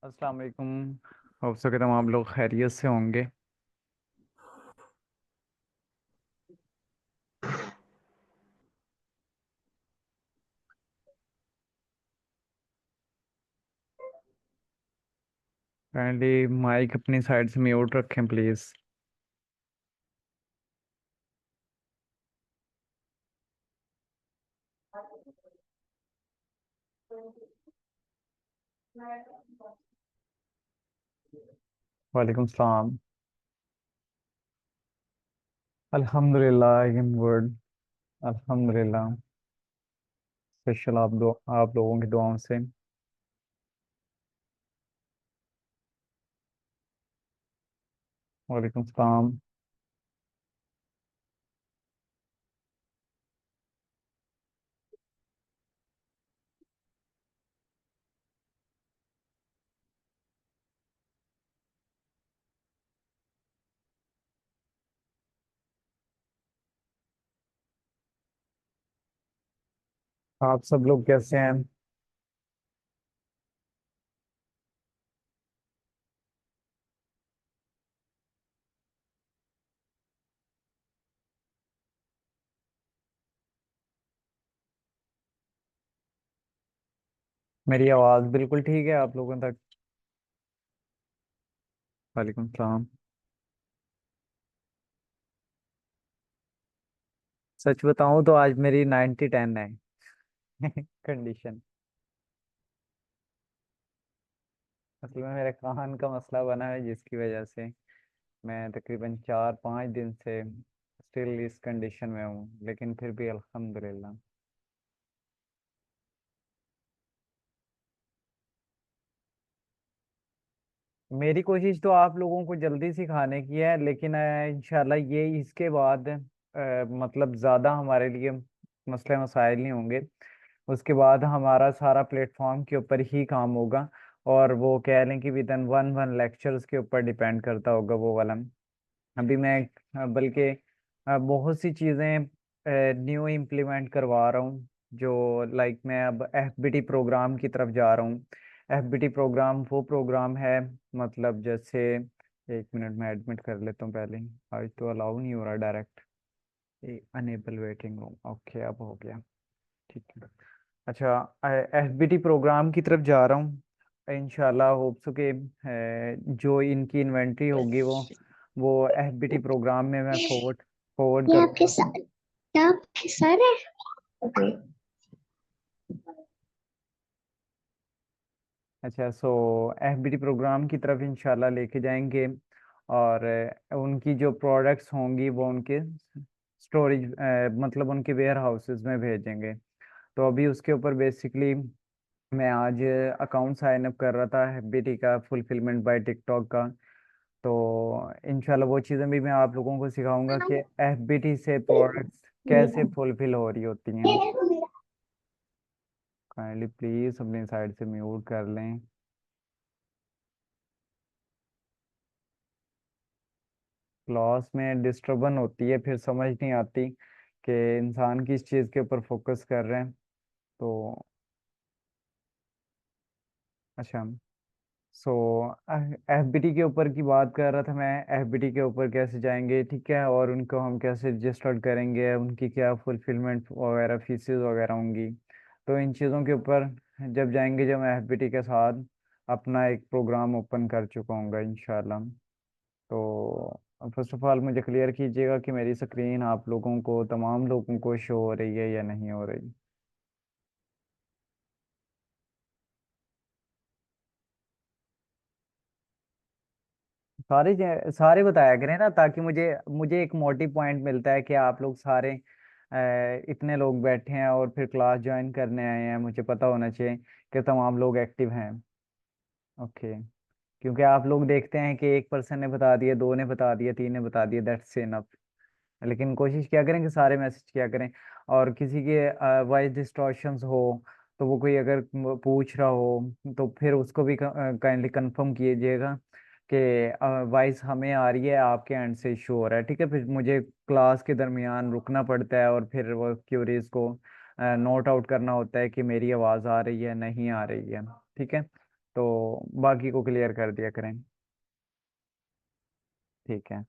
अस्सलाम वालेकुम। होप सके तुम आप लोग खैरियत से होंगे। काइंडली माइक अपनी साइड से म्यूट रखें प्लीज़। वालेकुम सलाम। अल्हम्दुलिल्लाह आई एम गुड। अल्हम्दुलिल्लाह। स्पेशल आप लोगों की दुआओं से। वालेकुम सलाम। आप सब लोग कैसे हैं? मेरी आवाज़ बिल्कुल ठीक है आप लोगों तक? वालेकुम सलाम। सच बताऊं तो आज मेरी 90-10 है कंडीशन। असल में मेरे कान का मसला बना है जिसकी वजह से मैं तकरीबन 4-5 दिन से स्टिल इस कंडीशन में हूँ, लेकिन फिर भी अल्हम्दुलिल्लाह। मेरी कोशिश तो आप लोगों को जल्दी सिखाने की है, लेकिन इंशाल्लाह ये इसके बाद मतलब ज़्यादा हमारे लिए मसले मसाइल नहीं होंगे। उसके बाद हमारा सारा प्लेटफॉर्म के ऊपर ही काम होगा, और वो कह लें कि with in one one lectures के ऊपर डिपेंड करता होगा वो वाला। अभी मैं बल्कि बहुत सी चीज़ें न्यू इम्प्लीमेंट करवा रहा हूँ। जो लाइक मैं अब एफबीटी प्रोग्राम की तरफ जा रहा हूँ। एफबीटी प्रोग्राम वो प्रोग्राम है, मतलब जैसे, एक मिनट में एडमिट कर लेता हूँ पहले। आज तो अलाउ नहीं हो रहा direct. Enable waiting room, okay अब हो गया। ठीक है। अच्छा, एफबीटी प्रोग्राम की तरफ जा रहा हूँ। इंशाल्लाह होप्स के जो इनकी इन्वेंट्री होगी वो एफबीटी प्रोग्राम में मैं फॉरवर्ड फॉरवर्ड ये आपके करूँगा। सर ये आपके सर है। ओके। अच्छा, सो एफबीटी प्रोग्राम की तरफ इंशाल्लाह लेके जाएंगे। और उनकी जो प्रोडक्ट्स होंगी वो उनके स्टोरेज, मतलब उनके वेयर हाउसेस में भेजेंगे। तो अभी उसके ऊपर बेसिकली मैं आज अकाउंट साइन अप कर रहा था एफबीटी का, फुलफिलमेंट बाय टिकटॉक का। तो इंशाल्लाह वो चीज़ें भी मैं आप लोगों को सिखाऊंगा कि एफबीटी से प्रोडक्ट्स कैसे फुलफिल हो रही होती हैं। काइंडली प्लीज अपनी साइड से म्यूट कर लें। क्लास में डिस्टर्बन होती है, फिर समझ नहीं आती कि इंसान किस चीज़ के ऊपर फोकस कर रहे हैं। तो अच्छा, सो एफबीटी के ऊपर की बात कर रहा था मैं। एफबीटी के ऊपर कैसे जाएंगे, ठीक है, और उनको हम कैसे रजिस्टर्ड करेंगे, उनकी क्या फुलफिलमेंट वगैरह फीसेस वगैरह होंगी। तो इन चीज़ों के ऊपर जब जाएंगे, जब मैं एफबीटी के साथ अपना एक प्रोग्राम ओपन कर चुका हूँ इंशाल्लाह। तो फर्स्ट ऑफ ऑल मुझे क्लियर कीजिएगा कि मेरी स्क्रीन आप लोगों को, तमाम लोगों को शो हो रही है या नहीं हो रही। सारे बताया करें ना, ताकि मुझे मुझे एक मोटिव पॉइंट मिलता है कि आप लोग सारे इतने लोग बैठे हैं और फिर क्लास ज्वाइन करने आए हैं, मुझे पता होना चाहिए कि तमाम लोग एक्टिव हैं। ओके। क्योंकि आप लोग देखते हैं कि एक पर्सन ने बता दिया, दो ने बता दिया, तीन ने बता दिया, दैट्स इनफ। लेकिन कोशिश क्या करें कि सारे मैसेज किया करें। और किसी के वॉइस डिस्टॉर्शंस हो, तो वो कोई अगर पूछ रहा हो, तो फिर उसको भी काइंडली कंफर्म कीजिएगा कि वॉइस हमें आ रही है, आपके एंड से इशू हो रहा है। ठीक है, फिर मुझे क्लास के दरमियान रुकना पड़ता है और फिर वो क्यूरीज को नोट आउट करना होता है कि मेरी आवाज़ आ रही है नहीं आ रही है। ठीक है। तो बाकी को क्लियर कर दिया करें। ठीक है।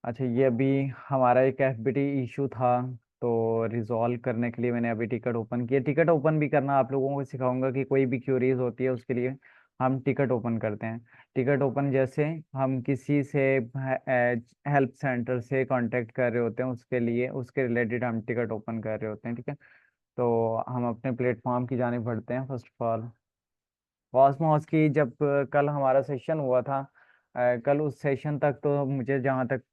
अच्छा, ये अभी हमारा एक एफबीटी इशू था, तो रिजॉल्व करने के लिए मैंने अभी टिकट ओपन किया। टिकट ओपन भी करना आप लोगों को सिखाऊंगा कि कोई भी क्यूरीज होती है उसके लिए हम टिकट ओपन करते हैं। टिकट ओपन जैसे हम किसी से हेल्प सेंटर से कांटेक्ट कर रहे होते हैं, उसके लिए उसके रिलेटेड हम टिकट ओपन कर रहे होते हैं। ठीक है। तो हम अपने प्लेटफॉर्म की जाने बढ़ते हैं। फर्स्ट ऑफ ऑल कॉस्मोस की जब कल हमारा सेशन हुआ था, कल उस सेशन तक तो मुझे जहाँ तक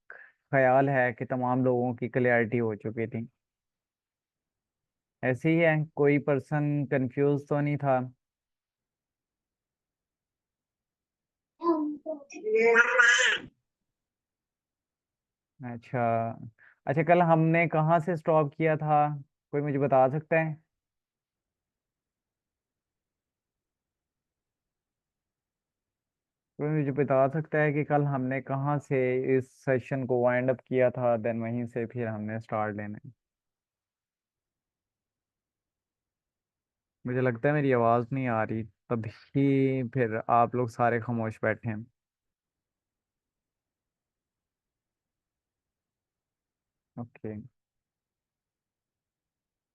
ख्याल है कि तमाम लोगों की क्लियरिटी हो चुकी थी। ऐसे ही है, कोई पर्सन कंफ्यूज तो नहीं था? अच्छा। अच्छा, कल हमने कहाँ से स्टॉप किया था? कोई मुझे बता सकता है? कोई मुझे बता सकता है कि कल हमने कहाँ से इस सेशन को वाइंड अप किया था, देन वहीं से फिर हमने स्टार्ट लेना है? मुझे लगता है मेरी आवाज़ नहीं आ रही, तभी फिर आप लोग सारे खामोश बैठे हैं। ओके।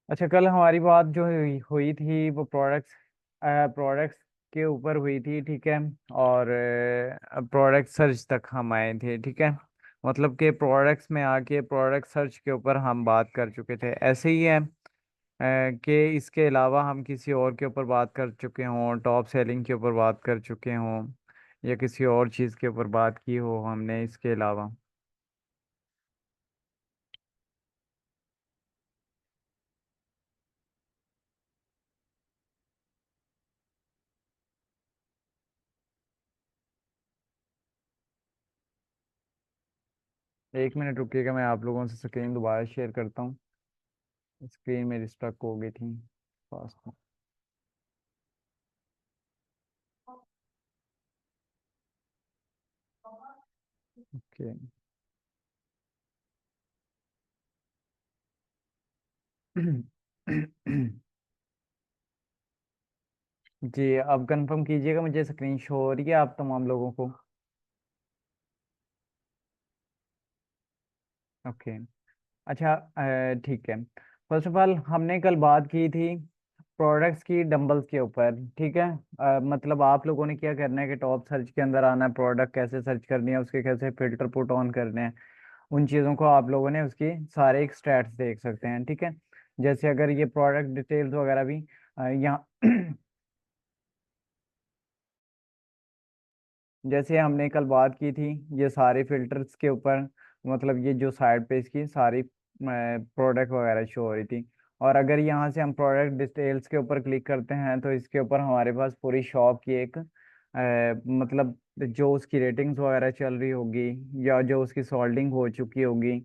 अच्छा, कल हमारी बात जो हुई थी वो प्रोडक्ट्स के ऊपर हुई थी। ठीक है। और प्रोडक्ट सर्च तक हम आए थे। ठीक है। मतलब कि प्रोडक्ट्स में आके प्रोडक्ट सर्च के ऊपर हम बात कर चुके थे। ऐसे ही है कि इसके अलावा हम किसी और के ऊपर बात कर चुके हों, टॉप सेलिंग के ऊपर बात कर चुके हों, या किसी और चीज़ के ऊपर बात की हो हमने इसके अलावा। 1 मिनट रुकिएगा, मैं आप लोगों से स्क्रीन दोबारा शेयर करता हूँ। स्क्रीन मेरी स्टक हो गई थी फास्ट। ओके। जी, अब कंफर्म कीजिएगा, मुझे स्क्रीन शो हो रही है आप तमाम लोगों को? ओके। अच्छा, ठीक है। फर्स्ट ऑफ ऑल हमने कल बात की थी प्रोडक्ट्स की, डंबल्स के ऊपर। ठीक है। मतलब आप लोगों ने क्या करना है कि टॉप सर्च के अंदर आना है, प्रोडक्ट कैसे सर्च करनी है, उसके कैसे फिल्टर पुट ऑन करने हैं, उन चीज़ों को आप लोगों ने उसकी सारे एक स्टैट्स देख सकते हैं। ठीक है। जैसे अगर ये प्रोडक्ट डिटेल्स वगैरह भी यहाँ जैसे हमने कल बात की थी ये सारे फिल्टर्स के ऊपर, मतलब ये जो साइड पे इसकी सारी प्रोडक्ट वगैरह शो हो रही थी। और अगर यहाँ से हम प्रोडक्ट डिटेल्स के ऊपर क्लिक करते हैं तो इसके ऊपर हमारे पास पूरी शॉप की एक मतलब जो उसकी रेटिंग्स वगैरह चल रही होगी या जो उसकी सोल्डिंग हो चुकी होगी।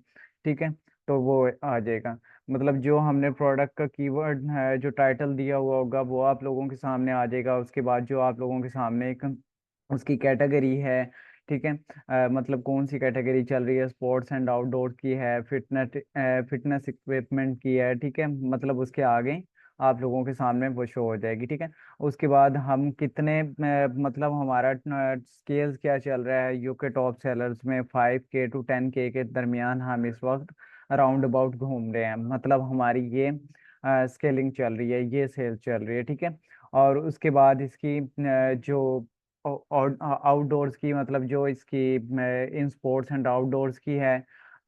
ठीक है। तो वो आ जाएगा। मतलब जो हमने प्रोडक्ट का कीवर्ड है, जो टाइटल दिया हुआ होगा वो आप लोगों के सामने आ जाएगा। उसके बाद जो आप लोगों के सामने एक उसकी कैटेगरी है। ठीक है। मतलब कौन सी कैटेगरी चल रही है, स्पोर्ट्स एंड आउटडोर की है, फिटनेस इक्विपमेंट की है। ठीक है। मतलब उसके आगे आप लोगों के सामने वो शो हो जाएगी। ठीक है। उसके बाद हम कितने मतलब हमारा स्केल्स क्या चल रहा है यूके टॉप सेलर्स में, 5K to 10K के दरमियान हम इस वक्त राउंड अबाउट घूम रहे हैं। मतलब हमारी ये स्केलिंग चल रही है, ये सेल चल रही है। ठीक है। और उसके बाद इसकी जो और आउटडोर्स की, मतलब जो इसकी इन स्पोर्ट्स एंड आउटडोर्स की है,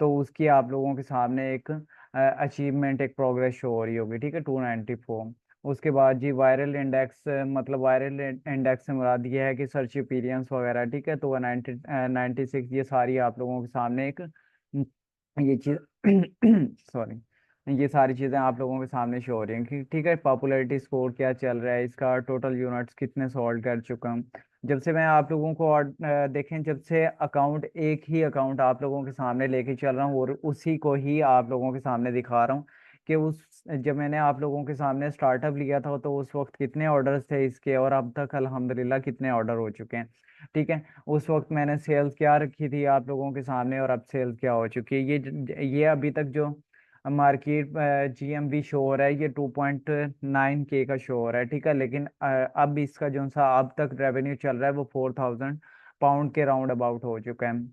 तो उसकी आप लोगों के सामने एक अचीवमेंट, एक प्रोग्रेस शो हो रही होगी। ठीक है, 294। उसके बाद जी वायरल इंडेक्स, मतलब वायरल इंडेक्स से मुराद ये है कि सर्च एक्सपीरियंस वगैरह। ठीक है, तो 96, ये सारी आप लोगों के सामने एक ये चीज़ सॉरी, ये सारी चीज़ें आप लोगों के सामने शो हो रही हैं कि ठीक है, पॉपुलैरिटी स्कोर क्या चल रहा है इसका, टोटल यूनिट्स कितने सोल्ड कर चुका हूँ। जब से मैं आप लोगों को देखें, जब से अकाउंट, एक ही अकाउंट आप लोगों के सामने लेके चल रहा हूँ और उसी को ही आप लोगों के सामने दिखा रहा हूँ कि उस जब मैंने आप लोगों के सामने स्टार्टअप लिया था तो उस वक्त कितने ऑर्डर्स थे इसके, और अब तक अल्हम्दुलिल्लाह कितने ऑर्डर हो चुके हैं। ठीक है। उस वक्त मैंने सेल्स क्या रखी थी आप लोगों के सामने और अब सेल्स क्या हो चुकी है, ये अभी तक जो मार्केट GMV शो हो रहा है ये 2.9K का शो हो रहा है, ठीक है। लेकिन अब इसका जो सा अब तक रेवेन्यू चल रहा है वो 4000 पाउंड के राउंड अबाउट हो चुका है,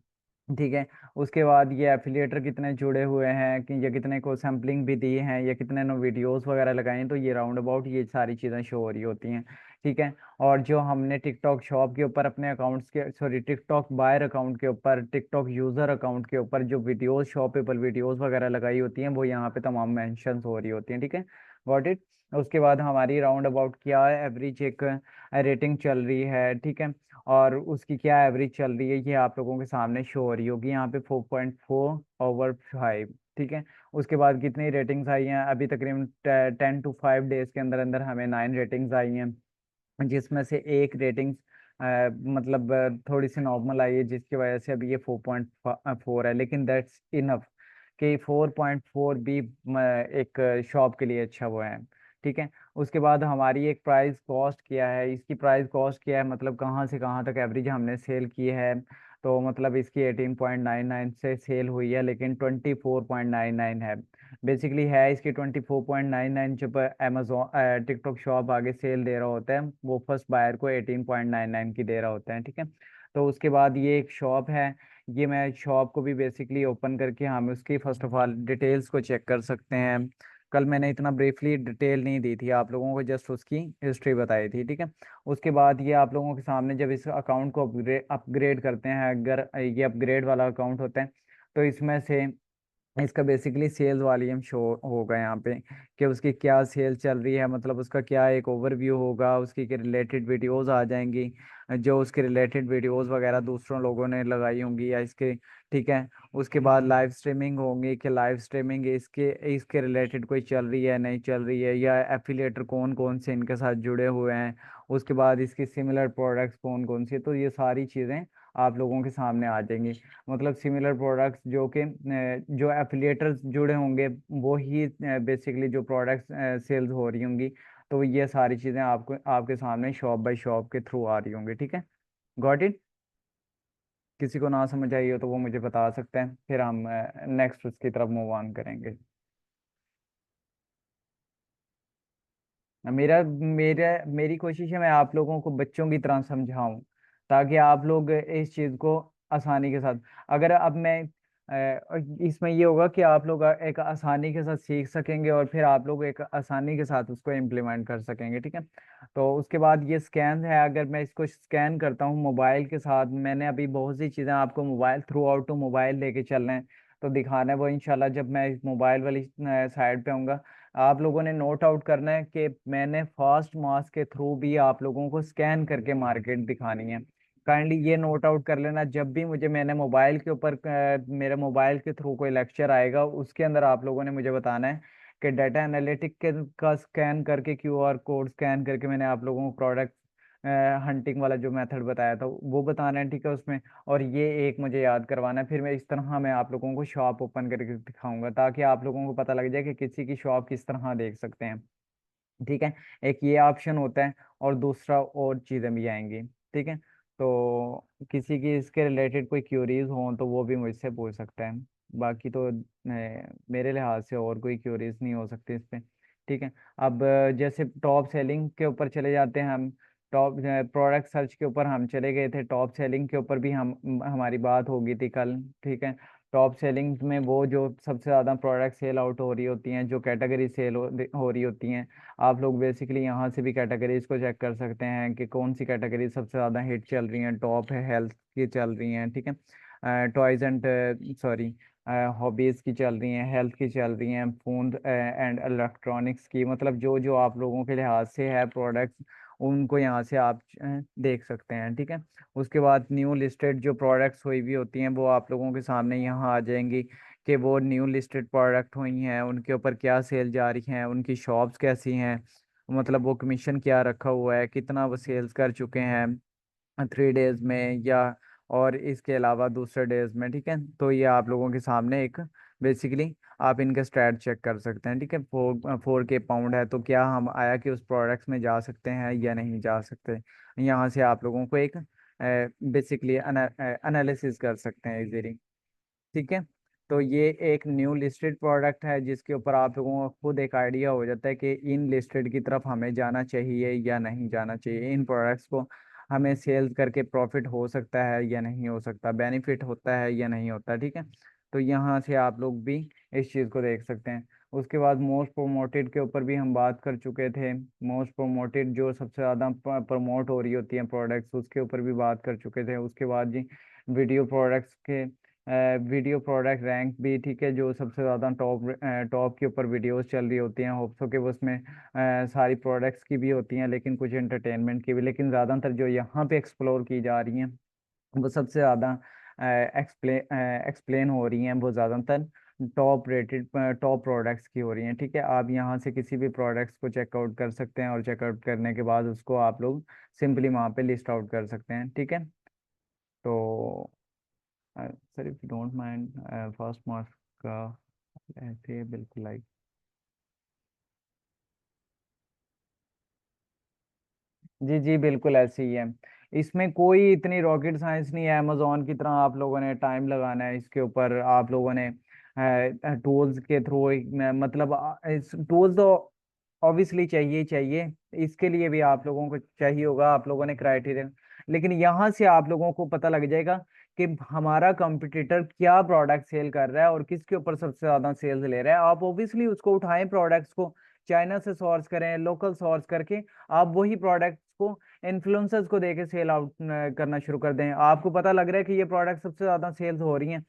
ठीक है। उसके बाद ये एफिलिएटर कितने जुड़े हुए हैं कि ये कितने को सैम्पलिंग भी दी है, या कितने नो वीडियोस वगैरह लगाए हैं, तो ये राउंड अबाउट ये सारी चीज़ें शो हो रही होती हैं, ठीक है। और जो हमने टिकटॉक शॉप के ऊपर अपने अकाउंट्स के, सॉरी, टिकटॉक बायर अकाउंट के ऊपर, टिकटॉक यूज़र अकाउंट के ऊपर जो वीडियोस, शॉपेबल वीडियोस वगैरह लगाई होती हैं वो यहाँ पे तमाम मेंशंस हो रही होती हैं, ठीक है। Got it. उसके बाद हमारी राउंड अबाउट क्या है, एवरेज एक रेटिंग चल रही है, ठीक है। और उसकी क्या एवरेज चल रही है ये आप लोगों के सामने शो हो रही होगी यहाँ पे 4.4/5, ठीक है। उसके बाद कितनी रेटिंग्स आई हैं अभी तकरीबन 10 to 5 डेज के अंदर अंदर हमें 9 रेटिंग्स आई हैं, जिसमें से एक रेटिंग मतलब थोड़ी सी नॉर्मल आई है, जिसकी वजह से अभी ये 4.4 है, लेकिन दैट्स इनफ कि 4.4 भी एक शॉप के लिए अच्छा वो है, ठीक है। उसके बाद हमारी एक प्राइस कॉस्ट क्या है, इसकी प्राइस कॉस्ट क्या है, मतलब कहाँ से कहाँ तक एवरेज हमने सेल की है। तो मतलब इसकी 18.99 से सेल हुई है, लेकिन 24.99 है। बेसिकली है इसकी 24.99, जब अमेजोन टिकटॉक शॉप आगे सेल दे रहा होता है वो फर्स्ट बायर को 18.99 की दे रहा होता है, ठीक है। तो उसके बाद ये एक शॉप है, ये मैं शॉप को भी बेसिकली ओपन करके हम उसकी फर्स्ट ऑफ ऑल डिटेल्स को चेक कर सकते हैं। कल मैंने इतना ब्रीफली डिटेल नहीं दी थी आप लोगों को, जस्ट उसकी हिस्ट्री बताई थी, ठीक है। उसके बाद ये आप लोगों के सामने जब इस अकाउंट को अपग्रेड करते हैं, अगर ये अपग्रेड वाला अकाउंट होता है तो इसमें से इसका बेसिकली सेल्स वॉल्यूम शो होगा यहाँ पे कि उसकी क्या सेल चल रही है, मतलब उसका क्या एक ओवरव्यू होगा, उसकी के रिलेटेड वीडियोस आ जाएंगी, जो उसके रिलेटेड वीडियोस वगैरह दूसरों लोगों ने लगाई होंगी या इसके, ठीक है। उसके बाद लाइव स्ट्रीमिंग होंगी कि लाइव स्ट्रीमिंग इसके इसके रिलेटेड कोई चल रही है नहीं चल रही है, या एफिलिएटर कौन कौन से इनके साथ जुड़े हुए हैं। उसके बाद इसकी सिमिलर प्रोडक्ट्स कौन कौन सी है, तो ये सारी चीज़ें आप लोगों के सामने आ जाएंगी। मतलब सिमिलर प्रोडक्ट्स जो कि जो एफिलिएटर्स जुड़े होंगे वो ही बेसिकली जो प्रोडक्ट्स सेल्स हो रही होंगी, तो ये सारी चीज़ें आपको आपके सामने शॉप बाय शॉप के थ्रू आ रही होंगी, ठीक है। Got it. किसी को ना समझ आई हो तो वो मुझे बता सकते हैं, फिर हम नेक्स्ट उसकी तरफ मूव ऑन करेंगे। मेरा मेरा मेरी कोशिश है मैं आप लोगों को बच्चों की तरह समझाऊं, ताकि आप लोग इस चीज़ को आसानी के साथ, अगर अब मैं इसमें ये होगा कि आप लोग एक आसानी के साथ सीख सकेंगे और फिर आप लोग एक आसानी के साथ उसको इम्प्लीमेंट कर सकेंगे, ठीक है। तो उसके बाद ये स्कैन है, अगर मैं इसको स्कैन करता हूँ मोबाइल के साथ, मैंने अभी बहुत सी चीज़ें आपको mobile throughout to mobile लेके चलना है, तो दिखाना है वो इंशाल्लाह जब मैं इस मोबाइल वाली साइड पे आऊँगा। आप लोगों ने नोट आउट करना है कि मैंने फास्ट मास के थ्रू भी आप लोगों को स्कैन करके मार्केट दिखानी है। काइंडली ये नोट आउट कर लेना, जब भी मुझे मैंने मोबाइल के ऊपर मेरे मोबाइल के थ्रू कोई लेक्चर आएगा उसके अंदर आप लोगों ने मुझे बताना है कि डाटा एनालिटिक के का स्कैन करके, QR कोड स्कैन करके मैंने आप लोगों को प्रोडक्ट हंटिंग वाला जो मेथड बताया था वो बताना है, ठीक है उसमें। और ये एक मुझे याद करवाना है, फिर मैं इस तरह मैं आप लोगों को शॉप ओपन करके दिखाऊंगा, ताकि आप लोगों को पता लग जाए कि किसी की शॉप किस तरह देख सकते हैं, ठीक है। एक ये ऑप्शन होता है, और दूसरा और चीज़ें भी आएंगी, ठीक है। तो किसी की इसके रिलेटेड कोई क्यूरीज हो तो वो भी मुझसे पूछ सकता है। बाकी तो मेरे लिहाज से और कोई क्यूरीज नहीं हो सकती इस पे, ठीक है। अब जैसे टॉप सेलिंग के ऊपर चले जाते हैं हम, टॉप प्रोडक्ट सर्च के ऊपर हम चले गए थे, टॉप सेलिंग के ऊपर भी हम हमारी बात होगी थी कल, ठीक है। टॉप सेलिंग में वो जो सबसे ज़्यादा प्रोडक्ट सेल आउट हो रही होती हैं, जो कैटेगरी सेल हो रही होती हैं, आप लोग बेसिकली यहाँ से भी कैटेगरीज को चेक कर सकते हैं कि कौन सी कैटेगरी सबसे ज़्यादा हिट चल रही हैं, टॉप है, हेल्थ की चल रही हैं, ठीक है, टॉयज एंड, सॉरी, हॉबीज़ की चल रही हैं, हेल्थ की चल रही हैं, फोन एंड इलेक्ट्रॉनिक्स की, मतलब जो जो आप लोगों के लिहाज से है प्रोडक्ट्स उनको यहाँ से आप देख सकते हैं, ठीक है। उसके बाद न्यू लिस्टेड जो प्रोडक्ट्स हुई भी होती हैं वो आप लोगों के सामने यहाँ आ जाएंगी कि वो न्यू लिस्टेड प्रोडक्ट हुई हैं उनके ऊपर क्या सेल जा रही हैं, उनकी शॉप्स कैसी हैं, मतलब वो कमीशन क्या रखा हुआ है, कितना वो सेल्स कर चुके हैं 3 डेज में, या और इसके अलावा दूसरे डेज में, ठीक है। तो ये आप लोगों के सामने एक बेसिकली आप इनका स्टैट चेक कर सकते हैं, ठीक है। 4K पाउंड है तो क्या हम आया कि उस प्रोडक्ट्स में जा सकते हैं या नहीं जा सकते, यहाँ से आप लोगों को एक बेसिकली एनालिसिस कर सकते हैं इजीली, ठीक है। तो ये एक न्यू लिस्टेड प्रोडक्ट है जिसके ऊपर आप लोगों को खुद एक आइडिया हो जाता है कि इन लिस्टेड की तरफ हमें जाना चाहिए या नहीं जाना चाहिए, इन प्रोडक्ट्स को हमें सेल्स करके प्रॉफिट हो सकता है या नहीं हो सकता, बेनिफिट होता है या नहीं होता। ठीक है, तो यहाँ से आप लोग भी इस चीज़ को देख सकते हैं। उसके बाद मोस्ट प्रोमोटेड के ऊपर भी हम बात कर चुके थे। मोस्ट प्रोमोटेड जो सबसे ज़्यादा प्रमोट हो रही होती हैं प्रोडक्ट्स, उसके ऊपर भी बात कर चुके थे। उसके बाद जी वीडियो प्रोडक्ट्स के वीडियो प्रोडक्ट रैंक भी, ठीक है, जो सबसे ज़्यादा टॉप के ऊपर वीडियोस चल रही होती हैं, होप्सो के उसमें सारी प्रोडक्ट्स की भी होती हैं लेकिन कुछ एंटरटेनमेंट की भी, लेकिन ज़्यादातर जो यहाँ पे एक्सप्लोर की जा रही हैं वो सबसे ज़्यादा एक्सप्लेन हो रही हैं, वो ज़्यादातर टॉप प्रोडक्ट्स की हो रही हैं। ठीक है, आप यहाँ से किसी भी प्रोडक्ट्स को चेकआउट कर सकते हैं और चेकआउट करने के बाद उसको आप लोग सिंपली वहाँ पे लिस्ट आउट कर सकते हैं। ठीक है, तो sir if you don't mind, first marks का ऐसे बिल्कुल लाइक, जी जी बिल्कुल ऐसे ही है। इसमें कोई इतनी रॉकेट साइंस नहीं है अमेजोन की तरह आप लोगों ने टाइम लगाना है इसके ऊपर। आप लोगों ने टूल्स के थ्रू, मतलब इस टूल्स तो ऑब्वियसली चाहिए ही चाहिए, इसके लिए भी आप लोगों को चाहिए होगा, आप लोगों ने क्राइटेरिया, लेकिन यहाँ से आप लोगों को पता लग जाएगा कि हमारा कंपटीटर क्या प्रोडक्ट सेल कर रहा है और किसके ऊपर सबसे ज्यादा सेल्स ले रहा है। आप ऑब्वियसली उसको उठाएं, प्रोडक्ट्स को चाइना से सोर्स करें, लोकल सोर्स करके आप वही प्रोडक्ट्स को इन्फ्लुएंसर्स को देके सेल आउट करना शुरू कर दें। आपको पता लग रहा है कि ये प्रोडक्ट सबसे ज्यादा सेल्स हो रही हैं,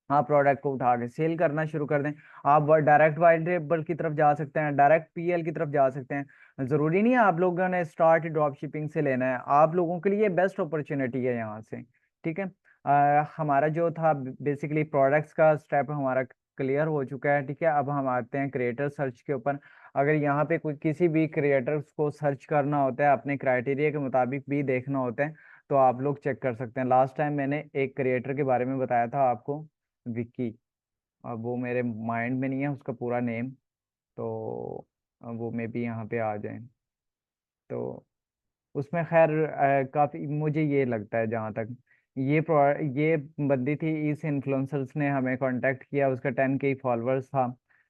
आप प्रोडक्ट को उठा के सेल करना शुरू कर दें। आप डायरेक्ट वाइट लेबल की तरफ जा सकते हैं, डायरेक्ट पीएल की तरफ जा सकते हैं। जरूरी नहीं है आप लोगों ने स्टार्ट ड्रॉप शिपिंग से लेना है, आप लोगों के लिए बेस्ट अपॉर्चुनिटी है यहाँ से। ठीक है, हमारा जो था बेसिकली प्रोडक्ट्स का स्टेप हमारा क्लियर हो चुका है। ठीक है, अब हम आते हैं क्रिएटर सर्च के ऊपर। अगर यहाँ पे कोई किसी भी क्रिएटर्स को सर्च करना होता है, अपने क्राइटेरिया के मुताबिक भी देखना होता है, तो आप लोग चेक कर सकते हैं। लास्ट टाइम मैंने एक क्रिएटर के बारे में बताया था आपको, विक्की। अब वो मेरे माइंड में नहीं है उसका पूरा नेम, तो अब वो मे भी यहाँ पे आ जाए। तो उसमें खैर काफी मुझे ये लगता है जहाँ तक ये बंदी थी, इस इन्फ्लुएंसर्स ने हमें कांटेक्ट किया, उसका 10K फॉलोअर्स था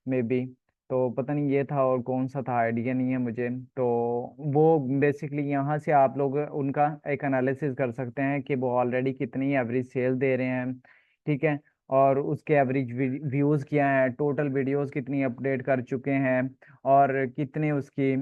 मे बी, तो पता नहीं ये था और कौन सा था, आइडिया नहीं है मुझे। तो वो बेसिकली यहाँ से आप लोग उनका एक एनालिसिस कर सकते हैं कि वो ऑलरेडी कितनी एवरेज सेल दे रहे हैं। ठीक है, और उसके एवरेज व्यूज़ क्या हैं, टोटल वीडियोस कितनी अपडेट कर चुके हैं, और कितने उसकी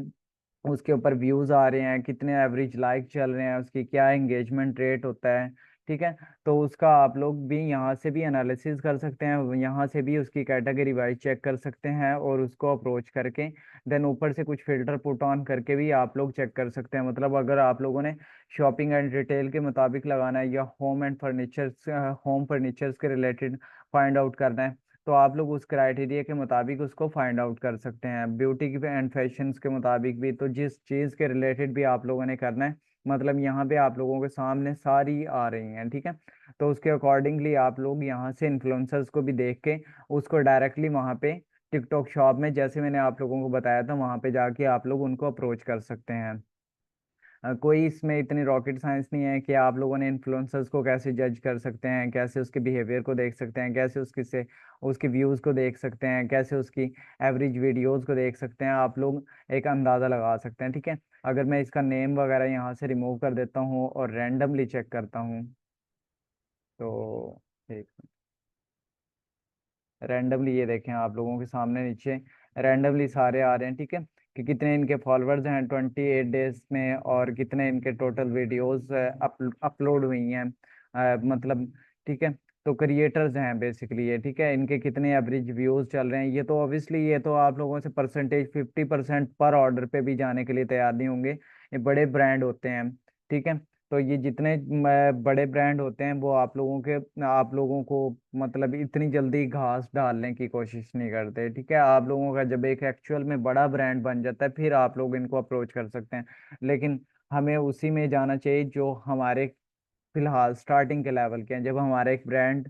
उसके ऊपर व्यूज आ रहे हैं, कितने एवरेज लाइक चल रहे हैं, उसकी क्या एंगेजमेंट रेट होता है। ठीक है, तो उसका आप लोग भी यहाँ से भी एनालिसिस कर सकते हैं, यहाँ से भी उसकी कैटेगरी वाइज चेक कर सकते हैं और उसको अप्रोच करके देन ऊपर से कुछ फिल्टर पुट ऑन करके भी आप लोग चेक कर सकते हैं। मतलब अगर आप लोगों ने शॉपिंग एंड रिटेल के मुताबिक लगाना है या होम फर्नीचर्स के रिलेटेड फाइंड आउट करना है, तो आप लोग उस क्राइटेरिया के मुताबिक उसको फाइंड आउट कर सकते हैं। ब्यूटी की एंड फैशंस के मुताबिक भी, तो जिस चीज़ के रिलेटेड भी आप लोगों ने करना है, मतलब यहाँ पे आप लोगों के सामने सारी आ रही हैं। ठीक है, तो उसके अकॉर्डिंगली आप लोग यहाँ से इन्फ्लुएंसर्स को भी देख के उसको डायरेक्टली वहाँ पे टिकटॉक शॉप में, जैसे मैंने आप लोगों को बताया था, वहाँ पे जाके आप लोग उनको अप्रोच कर सकते हैं। कोई इसमें इतनी रॉकेट साइंस नहीं है कि आप लोगों ने इन्फ्लुएंसर्स को कैसे जज कर सकते हैं, कैसे उसके बिहेवियर को देख सकते हैं, कैसे उसके व्यूज़ को देख सकते हैं, कैसे उसकी एवरेज वीडियोस को देख सकते हैं। आप लोग एक अंदाज़ा लगा सकते हैं। ठीक है, अगर मैं इसका नेम वगैरह यहाँ से रिमूव कर देता हूँ और रैंडमली चेक करता हूँ, तो एक रैंडमली ये देखें आप लोगों के सामने नीचे रैंडमली सारे आ रहे हैं। ठीक है, कि कितने इनके फॉलोअर्स हैं 28 डेज में और कितने इनके टोटल वीडियोस अपलोड हुई हैं, मतलब। ठीक है, तो क्रिएटर्स हैं बेसिकली ये। ठीक है, इनके कितने एवरेज व्यूज चल रहे हैं, ये तो ऑब्वियसली ये तो आप लोगों से परसेंटेज 50% पर ऑर्डर पे भी जाने के लिए तैयार नहीं होंगे, ये बड़े ब्रांड होते हैं। ठीक है, तो ये जितने बड़े ब्रांड होते हैं वो आप लोगों को मतलब इतनी जल्दी घास डालने की कोशिश नहीं करते। ठीक है, आप लोगों का जब एक एक्चुअल में बड़ा ब्रांड बन जाता है फिर आप लोग इनको अप्रोच कर सकते हैं, लेकिन हमें उसी में जाना चाहिए जो हमारे फिलहाल स्टार्टिंग के लेवल के हैं। जब हमारा एक ब्रांड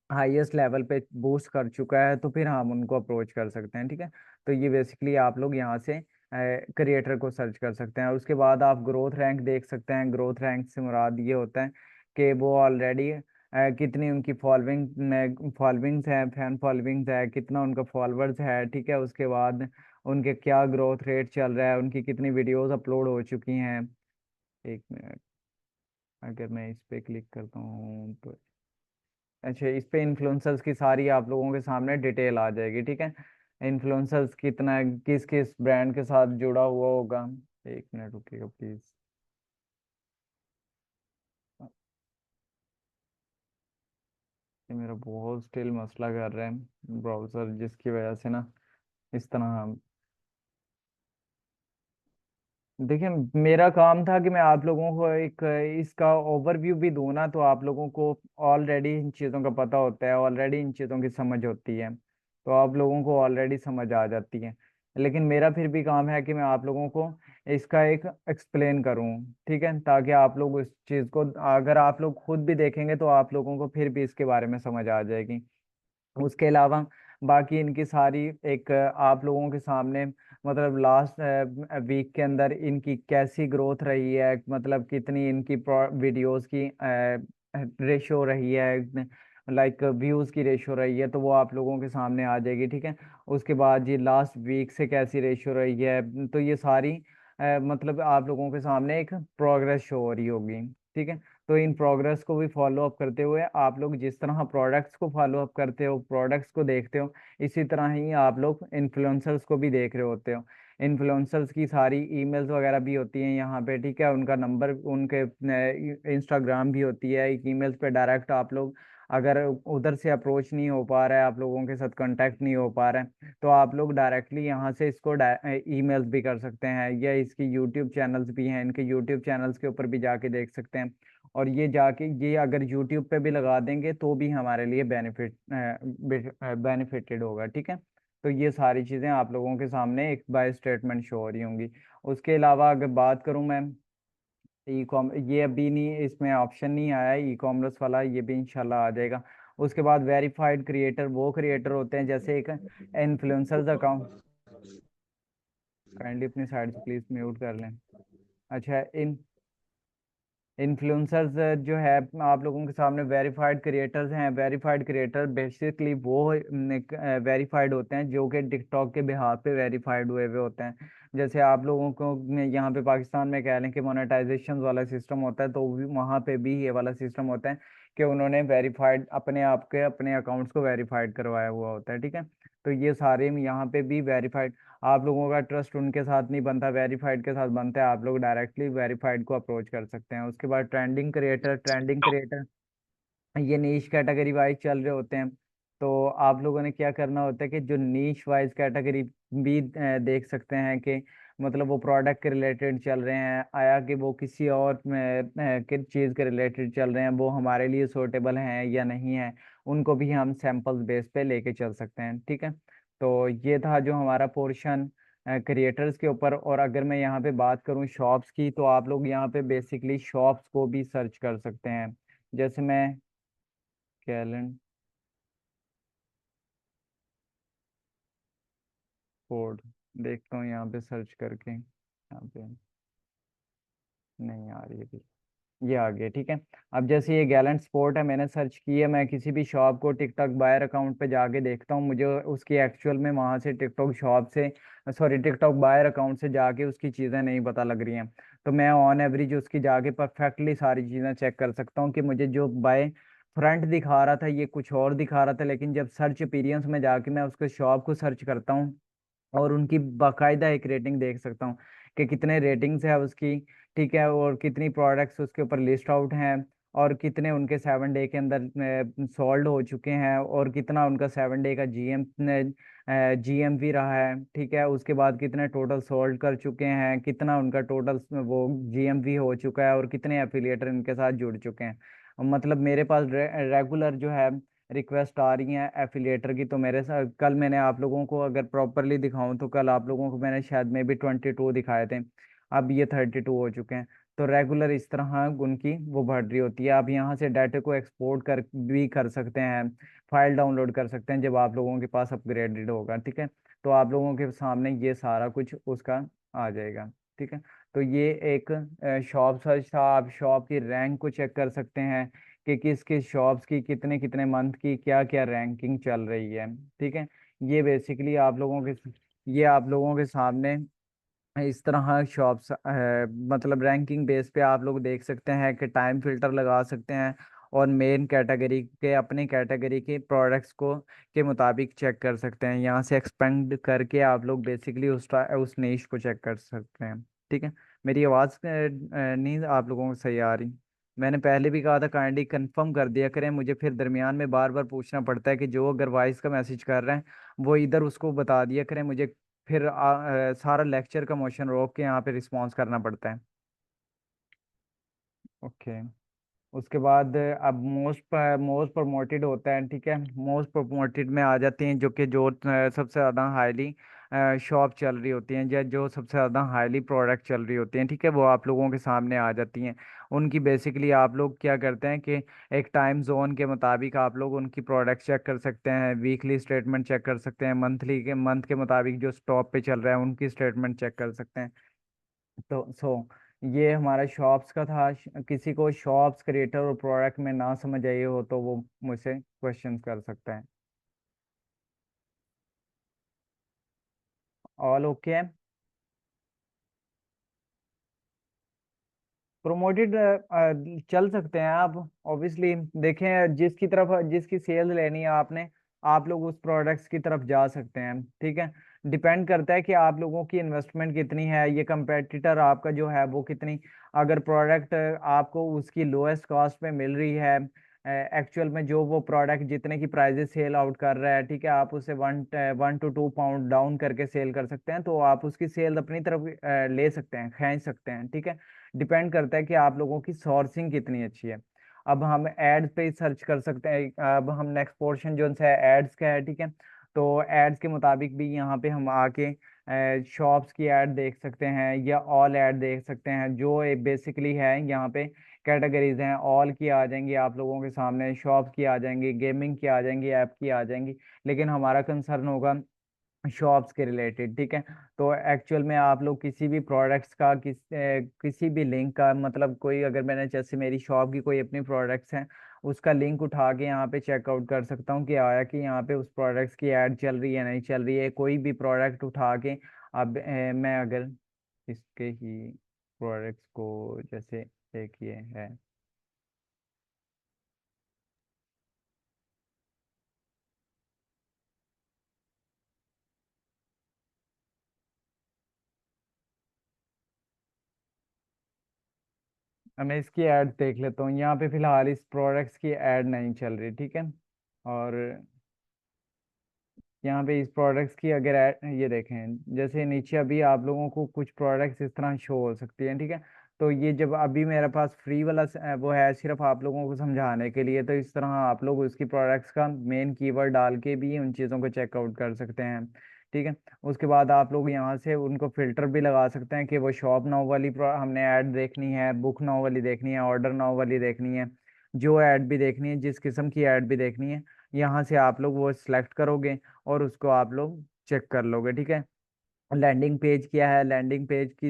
हाईएस्ट लेवल पे बूस्ट कर चुका है तो फिर हम उनको अप्रोच कर सकते हैं। ठीक है, तो ये बेसिकली आप लोग यहाँ से क्रिएटर को सर्च कर सकते हैं। उसके बाद आप ग्रोथ रैंक देख सकते हैं। ग्रोथ रैंक से मुराद ये होता है कि वो ऑलरेडी कितनी उनकी फॉलोइंग्स है, फैन फॉलोइंग्स है, कितना उनका फॉलोअर्स है, ठीक है। उसके बाद उनके क्या ग्रोथ रेट चल रहा है, उनकी कितनी वीडियोस अपलोड हो चुकी हैं। एक मिनट, अगर मैं इस पे क्लिक करता हूँ तो अच्छा, इस पे इन्फ्लुएंसर्स की सारी आप लोगों के सामने डिटेल आ जाएगी, ठीक है। इन्फ्लुएंसर्स कितना किस किस ब्रांड के साथ जुड़ा हुआ होगा। एक मिनट रुकिएगा प्लीज। ये मेरा बहुत स्टिल मसला कर रहा है ब्राउजर, जिसकी वजह से ना इस तरह हम देखिए, मेरा काम था कि मैं आप लोगों को एक इसका ओवरव्यू भी दूं ना, तो आप लोगों को ऑलरेडी इन चीज़ों का पता होता है, ऑलरेडी इन चीज़ों की समझ होती है, तो आप लोगों को ऑलरेडी समझ आ जाती है। लेकिन मेरा फिर भी काम है कि मैं आप लोगों को इसका एक एक्सप्लेन करूं, ठीक है, ताकि आप लोग इस चीज़ को, अगर आप लोग खुद भी देखेंगे तो आप लोगों को फिर भी इसके बारे में समझ आ जाएगी। उसके अलावा बाकी इनकी सारी एक आप लोगों के सामने, मतलब लास्ट वीक के अंदर इनकी कैसी ग्रोथ रही है, मतलब कितनी इनकी वीडियोस की रेशो रही है, लाइक व्यूज की रेशो रही है, तो वो आप लोगों के सामने आ जाएगी, ठीक है। उसके बाद ये लास्ट वीक से कैसी रेशो रही है, तो ये सारी मतलब आप लोगों के सामने एक प्रोग्रेस शो हो रही होगी, ठीक है। तो इन प्रोग्रेस को भी फॉलो अप करते हुए आप लोग जिस तरह प्रोडक्ट्स को फॉलो अप करते हो, प्रोडक्ट्स को देखते हो, इसी तरह ही आप लोग इन्फ्लुएंसर्स को भी देख रहे होते हो। इन्फ्लुएंसर्स की सारी ईमेल्स वगैरह भी होती हैं यहाँ पे, ठीक है। उनका नंबर, उनके इंस्टाग्राम भी होती है। ईमेल्स पे डायरेक्ट आप लोग, अगर उधर से अप्रोच नहीं हो पा रहा है, आप लोगों के साथ कांटेक्ट नहीं हो पा रहा है, तो आप लोग डायरेक्टली यहाँ से इसको ईमेल्स भी कर सकते हैं, या इसकी यूट्यूब चैनल्स भी हैं, इनके यूट्यूब चैनल्स के ऊपर भी जाके देख सकते हैं। और ये जाके ये अगर यूट्यूब पे भी लगा देंगे तो भी हमारे लिए बेनिफिटेड होगा, ठीक है। तो ये सारी चीज़ें आप लोगों के सामने एक बाय स्टेटमेंट शो हो रही होंगी। उसके अलावा अगर बात करूं मैं, ई कॉम ये अभी नहीं, इसमें ऑप्शन नहीं आया है ई कॉमर्स वाला, ये भी इंशाल्लाह आ जाएगा। उसके बाद वेरीफाइड क्रिएटर, वो क्रिएटर होते हैं जैसे एक इन्फ्लुएंसर्स अकाउंट, काइंडली अपनी साइड से प्लीज म्यूट कर लें। अच्छा, इन इन्फ्लुएंसर्स जो है आप लोगों के सामने वेरीफाइड क्रिएटर्स हैं। वेरीफाइड क्रिएटर बेसिकली वो वेरीफाइड होते हैं जो कि टिकटॉक के बिहाफ पे वेरीफाइड हुए हुए होते हैं। जैसे आप लोगों को यहाँ पे पाकिस्तान में कह लें कि मोनेटाइजेशन वाला सिस्टम होता है, तो वहाँ पे भी ये वाला सिस्टम होता है कि उन्होंने वेरीफाइड अपने आप के अपने अकाउंट्स को वेरीफाइड करवाया हुआ होता है, ठीक है। तो ये सारे यहाँ पे भी वेरीफाइड, आप लोगों का ट्रस्ट उनके साथ नहीं बनता, वेरीफाइड के साथ बनता है, आप लोग डायरेक्टली वेरीफाइड को अप्रोच कर सकते हैं। उसके बाद ट्रेंडिंग क्रिएटर ये नीश कैटेगरी वाइज चल रहे होते हैं। तो आप लोगों ने क्या करना होता है कि जो नीश वाइज कैटेगरी भी देख सकते हैं कि मतलब वो प्रोडक्ट के रिलेटेड चल रहे हैं, आया कि वो किसी और किस चीज़ के रिलेटेड चल रहे हैं, वो हमारे लिए सूटेबल हैं या नहीं है, उनको भी हम सैंपल्स बेस पे लेके चल सकते हैं, ठीक है। तो ये था जो हमारा पोर्शन क्रिएटर्स के ऊपर। और अगर मैं यहाँ पे बात करूँ शॉप्स की, तो आप लोग यहाँ पे बेसिकली शॉप्स को भी सर्च कर सकते हैं। जैसे मैं कैलेंड कोड देखता हूँ यहाँ पे सर्च करके, यहाँ पे नहीं आ रही है अभी, ये आ गया, ठीक है। अब जैसे ये गैलेंट स्पोर्ट है, मैंने सर्च की है, मैं किसी भी शॉप को टिकटॉक बायर अकाउंट पे जाके देखता हूँ, मुझे उसकी एक्चुअल में वहां से टिकटॉक शॉप से, सॉरी टिकटॉक बायर अकाउंट से जाके उसकी चीज़ें नहीं पता लग रही हैं। तो मैं ऑन एवरेज उसकी जाके परफेक्टली सारी चीज़ें चेक कर सकता हूँ कि मुझे जो बाय फ्रंट दिखा रहा था ये कुछ और दिखा रहा था, लेकिन जब सर्च अपीरियंस में जाके मैं उसके शॉप को सर्च करता हूँ और उनकी बाकायदा एक रेटिंग देख सकता हूँ कि कितने रेटिंग्स है उसकी, ठीक है, और कितनी प्रोडक्ट्स उसके ऊपर लिस्ट आउट हैं, और कितने उनके 7 डे के अंदर सोल्ड हो चुके हैं, और कितना उनका 7 डे का जीएमवी रहा है, ठीक है। उसके बाद कितने टोटल सोल्ड कर चुके हैं, कितना उनका टोटल वो जीएमवी हो चुका है, और कितने एफिलिएटर इनके साथ जुड़ चुके हैं। मतलब मेरे पास रेगुलर जो है रिक्वेस्ट आ रही हैं एफिलिएटर की, तो मेरे साथ कल मैंने आप लोगों को अगर प्रॉपरली दिखाऊं तो कल आप लोगों को मैंने शायद में भी 22 दिखाए थे, अब ये 32 हो चुके हैं। तो रेगुलर इस तरह उनकी वो बढ़ रही होती है। आप यहाँ से डाटा को एक्सपोर्ट कर भी कर सकते हैं, फाइल डाउनलोड कर सकते हैं जब आप लोगों के पास अपग्रेडेड होगा, ठीक है। तो आप लोगों के सामने ये सारा कुछ उसका आ जाएगा, ठीक है। तो ये एक शॉप सर्च था। आप शॉप की रैंक को चेक कर सकते हैं कि किस किस शॉप्स की कितने कितने मंथ की क्या क्या रैंकिंग चल रही है। ठीक है, ये बेसिकली आप लोगों के, ये आप लोगों के सामने इस तरह शॉप्स मतलब रैंकिंग बेस पे आप लोग देख सकते हैं कि टाइम फिल्टर लगा सकते हैं और मेन कैटेगरी के अपने कैटेगरी के प्रोडक्ट्स को के मुताबिक चेक कर सकते हैं। यहाँ से एक्सपेंड करके आप लोग बेसिकली उस नीश को चेक कर सकते हैं। ठीक है, मेरी आवाज़ नहीं आप लोगों को सही आ रही? मैंने पहले भी कहा था काइंडली कंफर्म कर दिया करें, मुझे फिर दरमियान में बार बार पूछना पड़ता है कि जो अगर वॉइस का मैसेज कर रहे हैं वो इधर उसको बता दिया करें, मुझे फिर सारा लेक्चर का मोशन रोक के यहाँ पे रिस्पॉन्स करना पड़ता है। ओके, उसके बाद अब मोस्ट प्रमोटेड होता है। ठीक है, मोस्ट प्रमोटेड में आ जाती हैं जो सबसे ज़्यादा हाईली शॉप चल रही होती हैं या जो सबसे ज़्यादा हाईली प्रोडक्ट चल रही होती हैं। ठीक है, वो आप लोगों के सामने आ जाती हैं। उनकी बेसिकली आप लोग क्या करते हैं कि एक टाइम जोन के मुताबिक आप लोग उनकी प्रोडक्ट चेक कर सकते हैं, वीकली स्टेटमेंट चेक कर सकते हैं, मंथ के मुताबिक जो स्टॉप पे चल रहा है उनकी स्टेटमेंट चेक कर सकते हैं। तो ये हमारा शॉप्स का था। किसी को शॉप्स क्रिएटर और प्रोडक्ट में ना समझ आई हो तो वो मुझसे क्वेश्चंस कर सकते हैं। ऑल ओके है। प्रोमोटेड चल सकते हैं आप, ऑब्वियसली। देखें जिसकी सेल लेनी है आपने, आप लोग उस प्रोडक्ट्स की तरफ जा सकते हैं। ठीक है, डिपेंड करता है कि आप लोगों की इन्वेस्टमेंट कितनी है, ये कंपेटिटर आपका जो है वो कितनी, अगर प्रोडक्ट आपको उसकी लोएस्ट कॉस्ट पे मिल रही है, एक्चुअल में जो वो प्रोडक्ट जितने की प्राइजेस सेल आउट कर रहा है, ठीक है, आप उसे 1 to 2 पाउंड डाउन करके सेल कर सकते हैं, तो आप उसकी सेल अपनी तरफ ले सकते हैं, खींच सकते हैं। ठीक है, डिपेंड करता है कि आप लोगों की सोर्सिंग कितनी अच्छी है। अब हम एड्स पे सर्च कर सकते हैं। अब हम नेक्स्ट पोर्शन जो है एड्स का है। ठीक है, तो एड्स के मुताबिक भी यहाँ पे हम आके शॉप्स की ऐड देख सकते हैं या ऑल ऐड देख सकते हैं। जो बेसिकली है यहाँ पे कैटेगरीज हैं, ऑल की आ जाएंगी आप लोगों के सामने, शॉप की आ जाएंगी, गेमिंग की आ जाएंगी, ऐप की आ जाएंगी। लेकिन हमारा कंसर्न होगा शॉप्स के रिलेटेड। ठीक है, तो एक्चुअल में आप लोग किसी भी प्रोडक्ट्स का किसी भी लिंक का मतलब कोई अगर मैंने जैसे मेरी शॉप की कोई अपनी प्रोडक्ट्स हैं उसका लिंक उठा के यहाँ पे चेकआउट कर सकता हूँ कि आया कि यहाँ पे उस प्रोडक्ट्स की ऐड चल रही है नहीं चल रही है, कोई भी प्रोडक्ट उठा के। अब मैं अगर इसके ही प्रोडक्ट्स को जैसे एक ये है, अब मैं इसकी ऐड देख लेता हूँ। यहाँ पे फिलहाल इस प्रोडक्ट्स की ऐड नहीं चल रही। ठीक है, और यहाँ पे इस प्रोडक्ट्स की अगर ये देखें जैसे नीचे अभी आप लोगों को कुछ प्रोडक्ट्स इस तरह शो हो सकती हैं। ठीक है, तो ये जब अभी मेरे पास फ्री वाला वो है सिर्फ आप लोगों को समझाने के लिए, तो इस तरह आप लोग उसकी प्रोडक्ट्स का मेन कीवर्ड डाल के भी उन चीज़ों को चेकआउट कर सकते हैं। ठीक है, उसके बाद आप लोग यहाँ से उनको फिल्टर भी लगा सकते हैं कि वो शॉप नाउ वाली हमने ऐड देखनी है, बुक नाउ वाली देखनी है, ऑर्डर नाउ वाली देखनी है, जो ऐड भी देखनी है, जिस किस्म की ऐड भी देखनी है, यहाँ से आप लोग वो सिलेक्ट करोगे और उसको आप लोग चेक कर लोगे। ठीक है, लैंडिंग पेज क्या है, लैंडिंग पेज की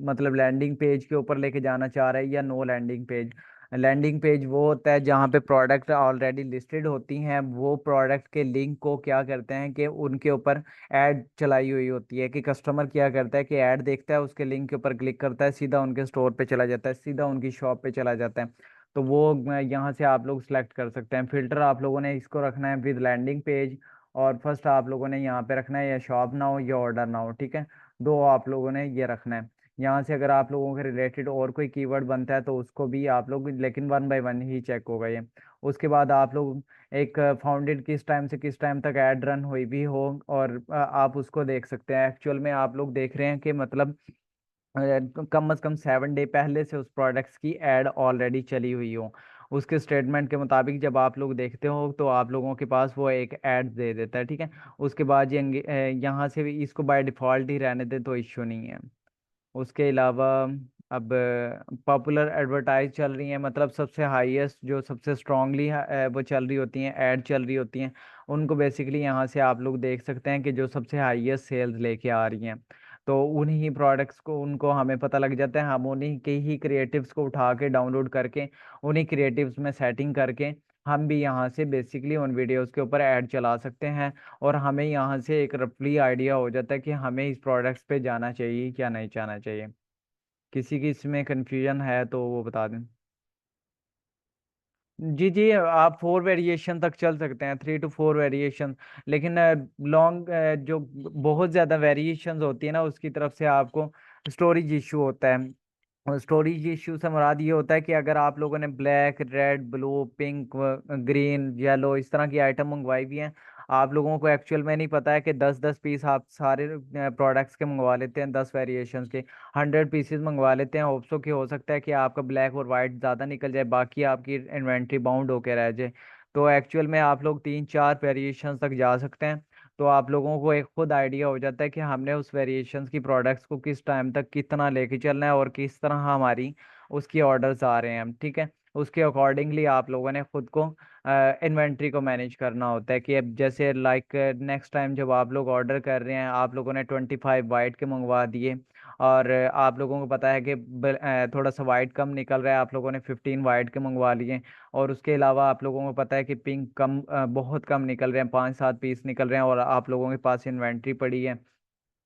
मतलब लैंडिंग पेज के ऊपर लेके जाना चाह रहा है या no landing page. Landing page वो होता है जहाँ पे प्रोडक्ट ऑलरेडी लिस्टेड होती हैं, वो प्रोडक्ट के लिंक को क्या करते हैं कि उनके ऊपर ऐड चलाई हुई होती है, कि कस्टमर क्या करता है कि ऐड देखता है, उसके लिंक के ऊपर क्लिक करता है, सीधा उनके स्टोर पे चला जाता है, सीधा उनकी शॉप पे चला जाता है। तो वो यहाँ से आप लोग सिलेक्ट कर सकते हैं। फिल्टर आप लोगों ने इसको रखना है विद लैंडिंग पेज, और फर्स्ट आप लोगों ने यहाँ पे रखना है या शॉप नाउ या ऑर्डर नाउ। ठीक है, दो आप लोगों ने ये रखना है। यहाँ से अगर आप लोगों के रिलेटेड और कोई कीवर्ड बनता है तो उसको भी आप लोग, लेकिन 1 बाय 1 ही चेक होगा ये। उसके बाद आप लोग एक फाउंडेड किस टाइम से किस टाइम तक ऐड रन हुई भी हो, और आप उसको देख सकते हैं। एक्चुअल में आप लोग देख रहे हैं कि मतलब कम से कम 7 डे पहले से उस प्रोडक्ट्स की एड ऑलरेडी चली हुई हो। उसके स्टेटमेंट के मुताबिक जब आप लोग देखते हो तो आप लोगों के पास वो एक ऐड दे देता है। ठीक है, उसके बाद यहाँ से भी इसको बाय डिफ़ॉल्ट ही रहने दे तो इश्यू नहीं है। उसके अलावा अब पॉपुलर एडवर्टाइज चल रही हैं, मतलब सबसे हाईएस्ट जो सबसे स्ट्रांगली वो चल रही होती हैं, ऐड चल रही होती हैं, उनको बेसिकली यहाँ से आप लोग देख सकते हैं कि जो सबसे हाईएस्ट सेल्स लेके आ रही हैं। तो उन्हीं प्रोडक्ट्स को उनको हमें पता लग जाता है, हम उन्हीं के ही क्रिएटिव्स को उठा के डाउनलोड करके उन्हीं क्रिएटिव्स में सेटिंग करके हम भी यहाँ से बेसिकली उन वीडियोस के ऊपर ऐड चला सकते हैं। और हमें यहाँ से एक रफली आइडिया हो जाता है कि हमें इस प्रोडक्ट्स पे जाना चाहिए क्या नहीं जाना चाहिए। किसी की इसमें कन्फ्यूजन है तो वो बता दें। जी जी, आप 4 वेरिएशन तक चल सकते हैं, 3 to 4 वेरिएशन। लेकिन लॉन्ग जो बहुत ज़्यादा वेरिएशंस होती है ना, उसकी तरफ से आपको स्टोरेज इशू होता है। और स्टोरेज इशू से मुराद ये होता है कि अगर आप लोगों ने black, red, blue, pink, green, yellow इस तरह की आइटम मंगवाई भी हैं, आप लोगों को एक्चुअल में नहीं पता है कि 10-10 पीस आप सारे प्रोडक्ट्स के मंगवा लेते हैं, 10 वेरिएशंस के 100 पीसेस मंगवा लेते हैं, होप्सो कि हो सकता है कि आपका ब्लैक और वाइट ज़्यादा निकल जाए, बाकी आपकी इन्वेंट्री बाउंड होके रह जाए। तो एक्चुअल में आप लोग 3-4 वेरिएशंस तक जा सकते हैं। तो आप लोगों को एक खुद आइडिया हो जाता है कि हमने उस वेरिएशंस की प्रोडक्ट्स को किस टाइम तक कितना लेके चलना है और किस तरह हमारी उसकी ऑर्डर्स आ रहे हैं, ठीक है। उसके अकॉर्डिंगली आप लोगों ने खुद को इन्वेंट्री को मैनेज करना होता है कि अब जैसे लाइक नेक्स्ट टाइम जब आप लोग ऑर्डर कर रहे हैं, आप लोगों ने 25 वाइट के मंगवा दिए और आप लोगों को पता है कि थोड़ा सा वाइट कम निकल रहा है, आप लोगों ने 15 वाइट के मंगवा लिए। और उसके अलावा आप लोगों को पता है कि पिंक बहुत कम निकल रहे हैं, 5-7 पीस निकल रहे हैं और आप लोगों के पास इन्वेंट्री पड़ी है,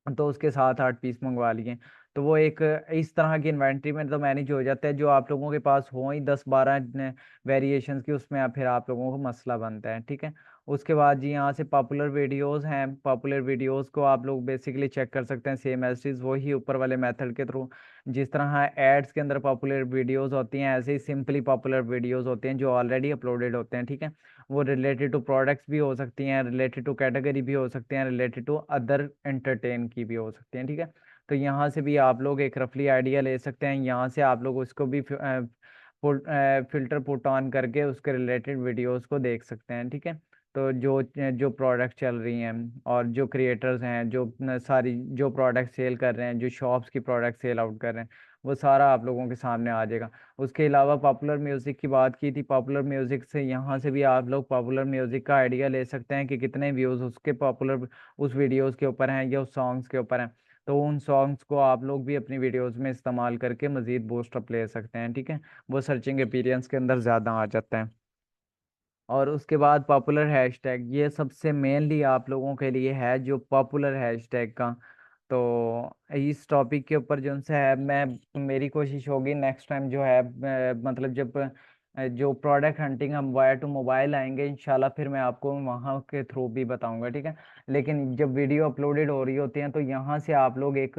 तो उसके 7-8 पीस मंगवा लिए। तो वो एक इस तरह की इन्वेंट्री में तो मैनेज हो जाता है। जो आप लोगों के पास हो ही 10-12 वेरिएशंस की, उसमें फिर आप लोगों को मसला बनता है, ठीक है। उसके बाद जी यहाँ से पॉपुलर वीडियोस हैं, पॉपुलर वीडियोस को आप लोग बेसिकली चेक कर सकते हैं सेम एज इज वही ऊपर वाले मेथड के थ्रू। जिस तरह एड्स के अंदर पॉपुलर वीडियोस होती हैं, ऐसे ही सिंपली पॉपुलर वीडियोस होते हैं जो ऑलरेडी अपलोडेड होते हैं, ठीक है। वो रिलेटेड टू प्रोडक्ट्स भी हो सकती हैं, रिलेटेड टू कैटेगरी भी हो सकते हैं, रिलेटेड टू अदर एंटरटेन की भी हो सकती हैं, ठीक है। तो यहाँ से भी आप लोग एक रफली आइडिया ले सकते हैं, यहाँ से आप लोग उसको भी फिल्टर पुट ऑन करके उसके रिलेटेड वीडियोस को देख सकते हैं, ठीक है। तो जो जो प्रोडक्ट चल रही हैं और जो क्रिएटर्स हैं, जो सारी जो प्रोडक्ट सेल कर रहे हैं, जो शॉप्स की प्रोडक्ट सेल आउट कर रहे हैं, वो सारा आप लोगों के सामने आ जाएगा। उसके अलावा पॉपुलर म्यूज़िक की बात की थी, पॉपुलर म्यूज़िक से यहाँ से भी आप लोग पॉपुलर म्यूज़िक का आइडिया ले सकते हैं कि कितने व्यूज़ उसके पॉपुलर उस वीडियोस के ऊपर हैं या उस सॉन्ग्स के ऊपर हैं। तो उन सॉन्ग्स को आप लोग भी अपनी वीडियोस में इस्तेमाल करके मज़ीद बूस्ट अप ले सकते हैं, ठीक है। वो सर्चिंग एक्सपीरियंस के अंदर ज़्यादा आ जाता है। और उसके बाद पॉपुलर हैशटैग, ये सबसे मेनली आप लोगों के लिए है जो पॉपुलर हैशटैग का। तो इस टॉपिक के ऊपर जो से है, मैं मेरी कोशिश होगी नेक्स्ट टाइम जो है मतलब जब जो प्रोडक्ट हंटिंग हम वायर टू मोबाइल आएंगे इंशाल्लाह, फिर मैं आपको वहाँ के थ्रू भी बताऊंगा, ठीक है। लेकिन जब वीडियो अपलोडेड हो रही होती हैं तो यहाँ से आप लोग एक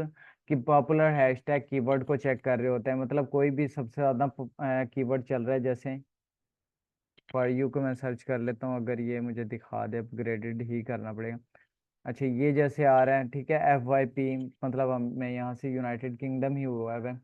कि पॉपुलर हैशटैग कीवर्ड को चेक कर रहे होते हैं, मतलब कोई भी सबसे ज़्यादा कीवर्ड चल रहा है, जैसे फॉर यू को मैं सर्च कर लेता हूँ, अगर ये मुझे दिखा दे, अपग्रेडेड ही करना पड़ेगा। अच्छा, ये जैसे आ रहा है, ठीक है, FYP, मतलब हम मैं यहाँ से यूनाइटेड किंगडम ही हुआ है,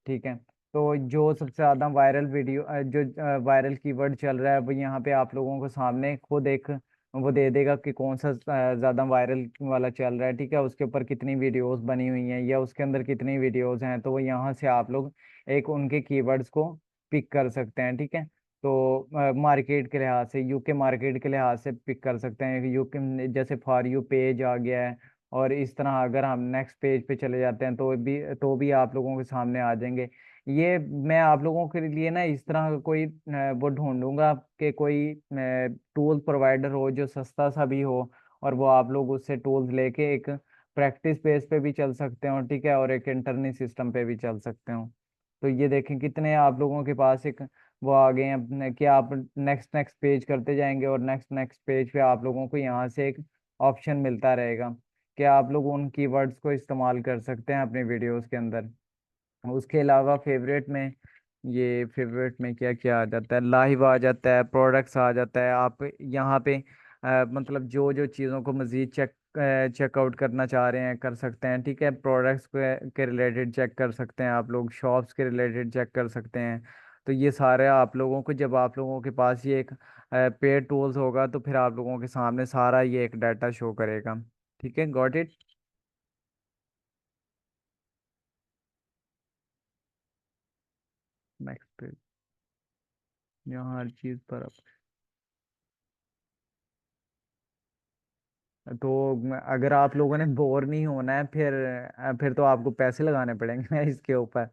ठीक है। तो जो सबसे ज़्यादा वायरल वीडियो जो वायरल कीवर्ड चल रहा है, वो यहाँ पे आप लोगों को सामने खुद एक वो दे देगा कि कौन सा ज़्यादा वायरल वाला चल रहा है, ठीक है। उसके ऊपर कितनी वीडियोस बनी हुई हैं या उसके अंदर कितनी वीडियोस हैं, तो वो यहाँ से आप लोग एक उनके कीवर्ड्स को पिक कर सकते हैं, ठीक है। तो मार्केट के लिहाज से, यूके मार्केट के लिहाज से पिक कर सकते हैं यूके, जैसे फॉर यू पेज आ गया है। और इस तरह अगर हम नेक्स्ट पेज पे चले जाते हैं तो भी आप लोगों के सामने आ जाएंगे। ये मैं आप लोगों के लिए ना इस तरह का कोई वो ढूंढूंगा कि कोई टूल प्रोवाइडर हो जो सस्ता सा भी हो, और वो आप लोग उससे टूल्स लेके एक प्रैक्टिस बेस पे भी चल सकते हो, ठीक है, और एक इंटरनल सिस्टम पे भी चल सकते हो। तो ये देखें कितने आप लोगों के पास एक वो आ गए हैं अपने कि आप नेक्स्ट नेक्स्ट पेज करते जाएंगे और नेक्स्ट नेक्स्ट पेज पे आप लोगों को यहाँ से एक ऑप्शन मिलता रहेगा कि आप लोग उन कीवर्ड्स को इस्तेमाल कर सकते हैं अपने वीडियोस के अंदर। उसके अलावा फेवरेट में, ये फेवरेट में क्या क्या आ जाता है, लाइव आ जाता है, प्रोडक्ट्स आ जाता है। आप यहाँ पे मतलब जो जो चीज़ों को मज़ीद चेकआउट करना चाह रहे हैं कर सकते हैं, ठीक है। प्रोडक्ट्स के रिलेटेड चेक कर सकते हैं आप लोग, शॉप्स के रिलेटेड चेक कर सकते हैं। तो ये सारे आप लोगों को, जब आप लोगों के पास ये एक पेड टूल्स होगा तो फिर आप लोगों के सामने सारा ये एक डाटा शो करेगा, ठीक है। Got it. नेक्स्ट पेज, यहाँ हर चीज़ पर तो अगर आप लोगों ने बोर नहीं होना है फिर तो आपको पैसे लगाने पड़ेंगे ना इसके ऊपर।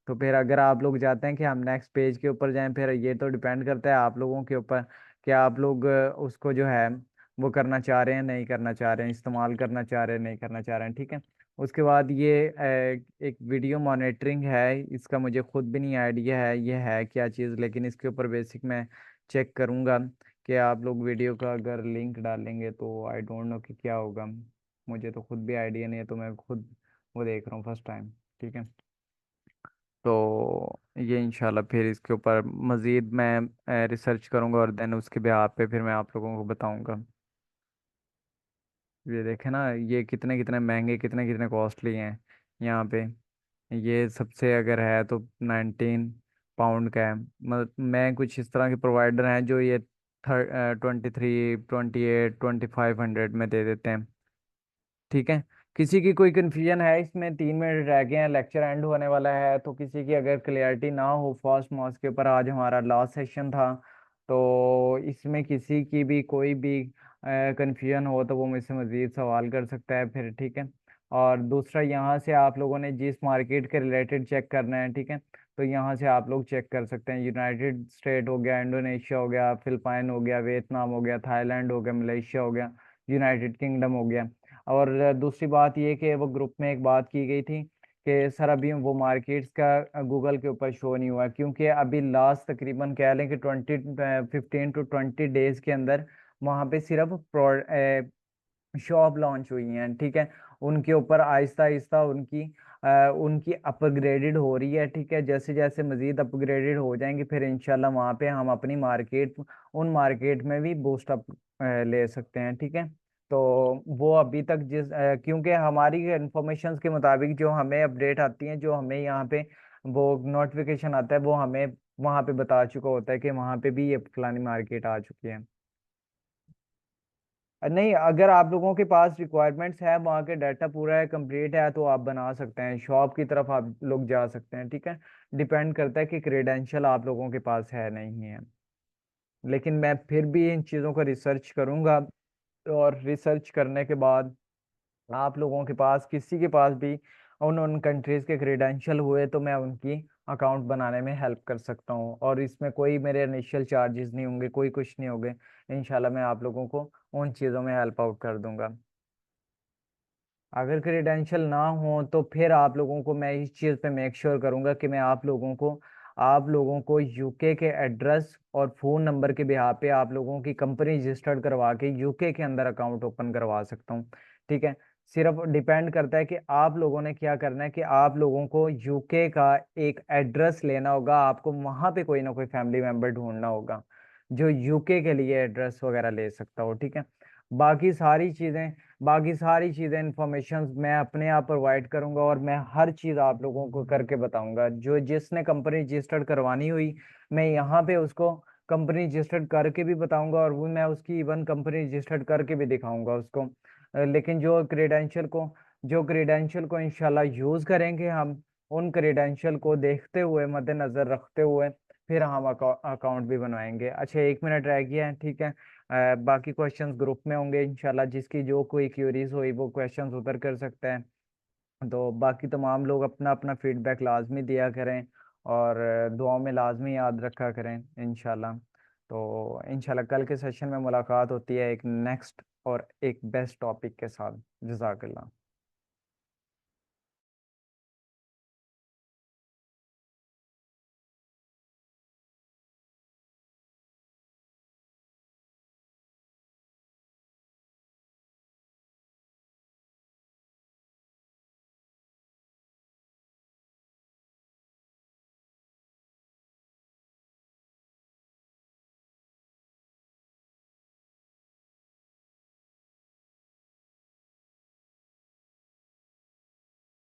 तो फिर अगर आप लोग चाहते हैं कि हम नेक्स्ट पेज के ऊपर जाएं, फिर ये तो डिपेंड करता है आप लोगों के ऊपर कि आप लोग उसको जो है वो करना चाह रहे हैं नहीं करना चाह रहे हैं, इस्तेमाल करना चाह रहे हैं नहीं करना चाह रहे हैं, ठीक है। उसके बाद ये एक वीडियो मॉनिटरिंग है, इसका मुझे खुद भी नहीं आइडिया है ये है क्या चीज़, लेकिन इसके ऊपर बेसिक मैं चेक करूंगा कि आप लोग वीडियो का अगर लिंक डालेंगे तो आई डोंट नो कि क्या होगा। मुझे तो खुद भी आइडिया नहीं है, तो मैं खुद वो देख रहा हूँ फर्स्ट टाइम, ठीक है। तो ये इंशाल्लाह फिर इसके ऊपर मज़ीद मैं रिसर्च करूँगा और देन उसके बिहार पे फिर मैं आप लोगों को बताऊँगा। ये देखे ना, ये कितने कितने महंगे कितने कितने कॉस्टली हैं यहाँ पे। ये सबसे अगर है तो 19 पाउंड का है, मतलब मैं कुछ इस तरह के प्रोवाइडर हैं जो ये 23, 28, 2500 में दे देते हैं, ठीक है। किसी की कोई कन्फ्यूजन है इसमें? 3 मिनट रह गए हैं, लेक्चर एंड होने वाला है, तो किसी की अगर क्लियरिटी ना हो फास्ट मॉस के ऊपर, आज हमारा लास्ट सेशन था, तो इसमें किसी की भी कोई भी कन्फ्यूजन हो तो वो मुझसे मज़ीद सवाल कर सकता है फिर, ठीक है। और दूसरा, यहाँ से आप लोगों ने जिस मार्केट के रिलेटेड चेक करना है, ठीक है, तो यहाँ से आप लोग चेक कर सकते हैं। यूनाइटेड स्टेट हो गया, इंडोनेशिया हो गया, फिलिपाइन हो गया, वियतनाम हो गया, थाईलैंड हो गया, मलेशिया हो गया, यूनाइटेड किंगडम हो गया। और दूसरी बात ये कि वो ग्रुप में एक बात की गई थी कि सर अभी वो मार्केट्स का गूगल के ऊपर शो नहीं हुआ, क्योंकि अभी लास्ट तकरीबन कह लें कि 15 to 20 डेज के अंदर वहाँ पे सिर्फ शॉप लॉन्च हुई हैं, ठीक है। उनके ऊपर आहिस्ता आहिस्ता उनकी अपग्रेडेड हो रही है, ठीक है। जैसे जैसे मजीद अपग्रेडेड हो जाएंगे फिर इंशाल्लाह वहाँ पे हम अपनी मार्केट उन मार्केट में भी बूस्ट अप ले सकते हैं, ठीक है। तो वो अभी तक क्योंकि हमारी इंफॉर्मेशन के मुताबिक जो हमें अपडेट आती है, जो हमें यहाँ पे वो नोटिफिकेशन आता है, वो हमें वहाँ पे बता चुका होता है कि वहाँ पे भी ये फलानी मार्केट आ चुकी है। नहीं, अगर आप लोगों के पास रिक्वायरमेंट्स है, वहाँ के डाटा पूरा है, कंप्लीट है, तो आप बना सकते हैं, शॉप की तरफ आप लोग जा सकते हैं, ठीक है। डिपेंड करता है कि क्रेडेंशियल आप लोगों के पास है नहीं है। लेकिन मैं फिर भी इन चीज़ों का रिसर्च करूंगा, और रिसर्च करने के बाद आप लोगों के पास किसी के पास भी उन उन कंट्रीज के क्रेडेंशियल हुए तो मैं उनकी अकाउंट बनाने में हेल्प कर सकता हूँ, और इसमें कोई मेरे इनिशियल चार्जेस नहीं होंगे, कोई कुछ नहीं होंगे। इंशाल्लाह मैं आप लोगों को उन चीज़ों में हेल्प आउट कर दूंगा। अगर क्रेडेंशियल ना हो तो फिर आप लोगों को मैं इस चीज़ पे मेक श्योर करूंगा कि मैं आप लोगों को यूके के एड्रेस और फ़ोन नंबर के बिहार पे आप लोगों की कंपनी रजिस्टर्ड करवा के यूके के अंदर अकाउंट ओपन करवा सकता हूँ, ठीक है। सिर्फ डिपेंड करता है कि आप लोगों ने क्या करना है कि आप लोगों को यूके का एक एड्रेस लेना होगा, आपको वहां पे कोई ना कोई फैमिली मेंबर ढूंढना होगा जो यूके के लिए एड्रेस वगैरह ले सकता हो, ठीक है। बाकी सारी चीज़ें बाकी सारी चीज़ें इंफॉर्मेशन मैं अपने आप प्रोवाइड करूंगा, और मैं हर चीज़ आप लोगों को करके बताऊंगा। जो जिसने कंपनी रजिस्टर्ड करवानी हुई, मैं यहाँ पे उसको कंपनी रजिस्टर्ड करके भी बताऊंगा, और वो मैं उसकी इवन कंपनी रजिस्टर्ड करके भी दिखाऊंगा उसको। लेकिन जो क्रेडेंशियल को इंशाल्लाह यूज़ करेंगे हम, उन क्रेडेंशियल को देखते हुए मद्देनज़र रखते हुए फिर हम अकाउंट भी बनवाएंगे। अच्छा, 1 मिनट रह गया है, ठीक है। बाकी क्वेश्चंस ग्रुप में होंगे इंशाल्लाह, जिसकी जो कोई क्यूरीज हुई वो क्वेश्चंस उधर कर सकते हैं। तो बाकी तमाम लोग अपना अपना फीडबैक लाजमी दिया करें, और दुआओं में लाजमी याद रखा करें इंशाल्लाह। तो इंशाल्लाह कल के सेशन में मुलाकात होती है एक नेक्स्ट और एक बेस्ट टॉपिक के साथ। जज़ाकल्लाह।